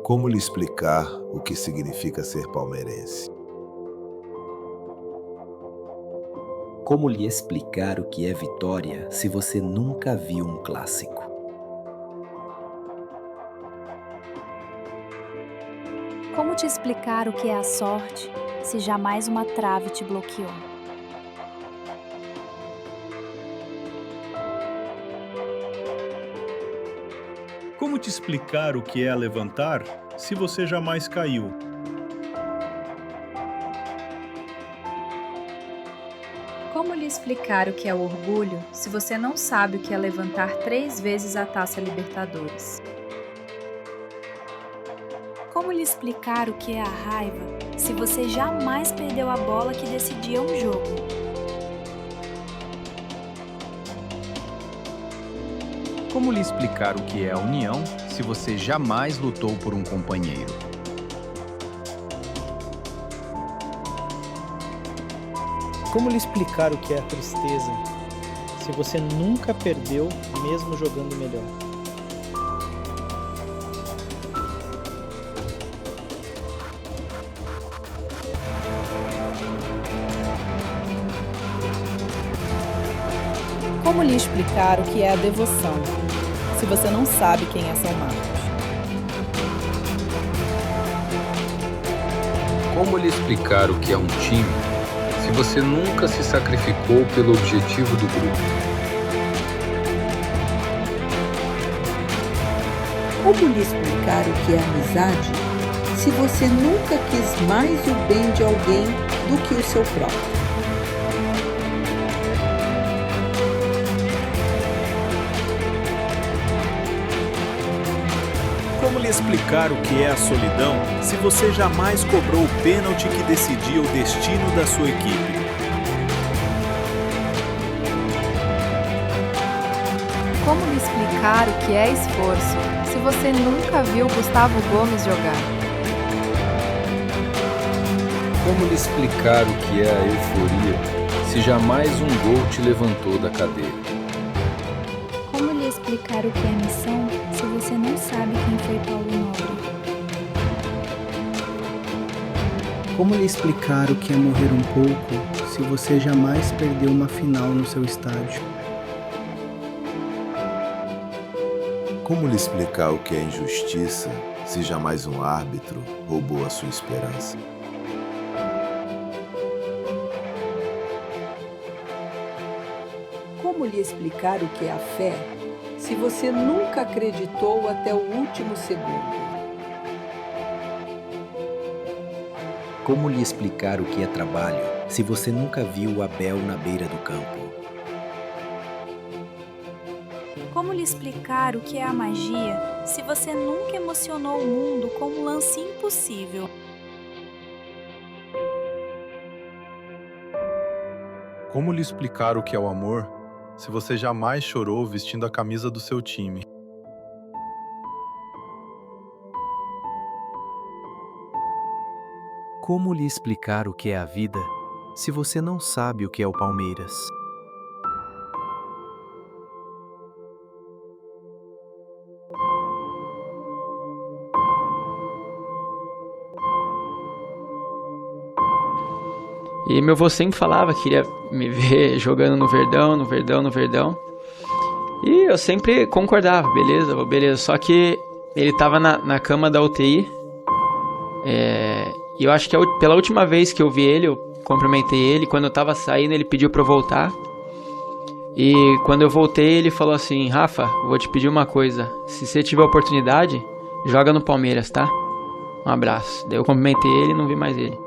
Como lhe explicar o que significa ser palmeirense? Como lhe explicar o que é vitória se você nunca viu um clássico? Como te explicar o que é a sorte se jamais uma trave te bloqueou? Como te explicar o que é levantar se você jamais caiu? Como lhe explicar o que é o orgulho se você não sabe o que é levantar 3 vezes a Taça Libertadores? Como lhe explicar o que é a raiva se você jamais perdeu a bola que decidia um jogo? Como lhe explicar o que é a união se você jamais lutou por um companheiro? Como lhe explicar o que é a tristeza, se você nunca perdeu, mesmo jogando melhor? Como lhe explicar o que é a devoção, se você não sabe quem é São Marcos? Como lhe explicar o que é um time, se você nunca se sacrificou pelo objetivo do grupo? Como lhe explicar o que é amizade, se você nunca quis mais o bem de alguém do que o seu próprio? Como lhe explicar o que é a solidão se você jamais cobrou o pênalti que decidia o destino da sua equipe? Como lhe explicar o que é esforço se você nunca viu Gustavo Gomes jogar? Como lhe explicar o que é a euforia, se jamais um gol te levantou da cadeira? Como lhe explicar o que é missão se você não sabe quem foi Paulo Nobre? Como lhe explicar o que é morrer um pouco se você jamais perdeu uma final no seu estádio? Como lhe explicar o que é injustiça se jamais um árbitro roubou a sua esperança? Como lhe explicar o que é a fé, se você nunca acreditou até o último segundo? Como lhe explicar o que é trabalho se você nunca viu o Abel na beira do campo? Como lhe explicar o que é a magia se você nunca emocionou o mundo com um lance impossível? Como lhe explicar o que é o amor se você jamais chorou vestindo a camisa do seu time? Como lhe explicar o que é a vida se você não sabe o que é o Palmeiras? E meu avô sempre falava que queria me ver jogando no Verdão, no Verdão, no Verdão. E eu sempre concordava, beleza, vô, beleza. Só que ele tava na cama da UTI. E eu acho que pela última vez que eu vi ele, eu cumprimentei ele. Quando eu tava saindo, ele pediu pra eu voltar. E quando eu voltei, ele falou assim: Rafa, vou te pedir uma coisa. Se você tiver oportunidade, joga no Palmeiras, tá? Um abraço. Daí eu cumprimentei ele e não vi mais ele.